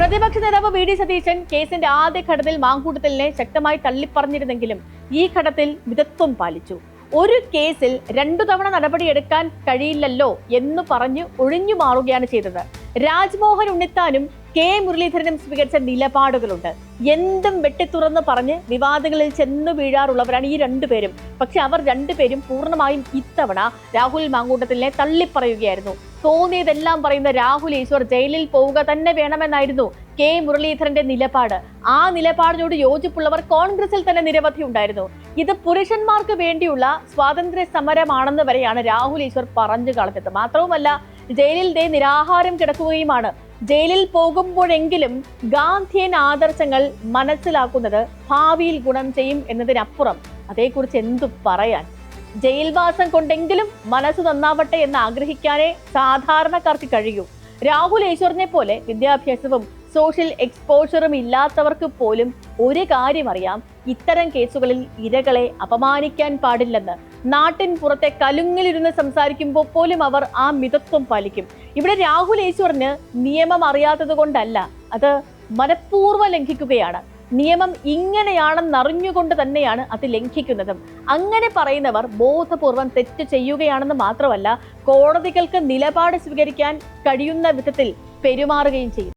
പ്രതിപക്ഷ നേതാവ് V D Satheesan കേസിന്റെ ആദ്യഘട്ടത്തിൽ മാങ്കൂട്ടത്തിലിനെ ശക്തമായി തള്ളിപ്പറഞ്ഞിരുന്നെങ്കിലും ഈ ഘട്ടത്തിൽ മിതത്വം പാലിച്ചു. ഒരു കേസിൽ 2 തവണ നടപടിയെടുക്കാൻ കഴിയില്ലല്ലോ എന്ന് പറഞ്ഞ് ഒഴിഞ്ഞു മാറുകയാണ് ചെയ്തത്. രാജ്മോഹൻ ഉണ്ണിത്താനും കെ മുരളീധരനും സ്വീകരിച്ച നിലപാടുകളുണ്ട്. എന്തും വെട്ടിത്തുറന്ന് പറഞ്ഞ് വിവാദങ്ങളിൽ ചെന്നു വീഴാറുള്ളവരാണ് ഈ 2 പേരും. പക്ഷെ അവർ 2 പേരും പൂർണ്ണമായും ഇത്തവണ രാഹുൽ മാങ്കൂട്ടത്തിലിനെ തള്ളിപ്പറയുകയായിരുന്നു. തോന്നിയതെല്ലാം പറയുന്ന രാഹുൽ ഈശ്വർ ജയിലിൽ പോവുക തന്നെ വേണമെന്നായിരുന്നു കെ മുരളീധരന്റെ നിലപാട്. ആ നിലപാടിനോട് യോജിപ്പുള്ളവർ കോൺഗ്രസിൽ തന്നെ നിരവധി ഉണ്ടായിരുന്നു. ഇത് പുരുഷന്മാർക്ക് വേണ്ടിയുള്ള സ്വാതന്ത്ര്യ സമരമാണെന്ന് വരെയാണ് രാഹുൽ ഈശ്വർ പറഞ്ഞു കളഞ്ഞത്. മാത്രവുമല്ല, ജയിലിൽ നിരാഹാരം കിടക്കുകയുമാണ്. ജയിലിൽ പോകുമ്പോഴെങ്കിലും ഗാന്ധിയൻ ആദർശങ്ങൾ മനസ്സിലാക്കുന്നത് ഭാവിയിൽ ഗുണം ചെയ്യും എന്നതിനപ്പുറം അതേക്കുറിച്ച് എന്തു പറയാൻ. ജയിൽവാസം കൊണ്ടെങ്കിലും മനസ്സ് നന്നാവട്ടെ എന്ന് ആഗ്രഹിക്കാനേ സാധാരണക്കാർക്ക് കഴിയൂ. രാഹുൽ ഈശ്വറിനെ പോലെ വിദ്യാഭ്യാസവും സോഷ്യൽ എക്സ്പോഷറും ഇല്ലാത്തവർക്ക് പോലും ഒരു കാര്യം അറിയാം: ഇത്തരം കേസുകളിൽ ഇരകളെ അപമാനിക്കാൻ പാടില്ലെന്ന്. നാട്ടിൻ പുറത്തെ കലുങ്ങിലിരുന്ന് സംസാരിക്കുമ്പോൾ പോലും അവർ ആ മിതത്വം പാലിക്കും. ഇവിടെ രാഹുൽ ഈശ്വറിന് നിയമം അറിയാത്തത് കൊണ്ടല്ല, അത് മനഃപൂർവ്വം ലംഘിക്കുകയാണ്. നിയമം ഇങ്ങനെയാണെന്നറിഞ്ഞുകൊണ്ട് തന്നെയാണ് അത് ലംഘിക്കുന്നതും. അങ്ങനെ പറയുന്നവർ ബോധപൂർവം തെറ്റ് ചെയ്യുകയാണെന്ന് മാത്രമല്ല, കോടതികൾക്ക് നിലപാട് സ്വീകരിക്കാൻ കഴിയുന്ന വിധത്തിൽ പെരുമാറുകയും ചെയ്യും.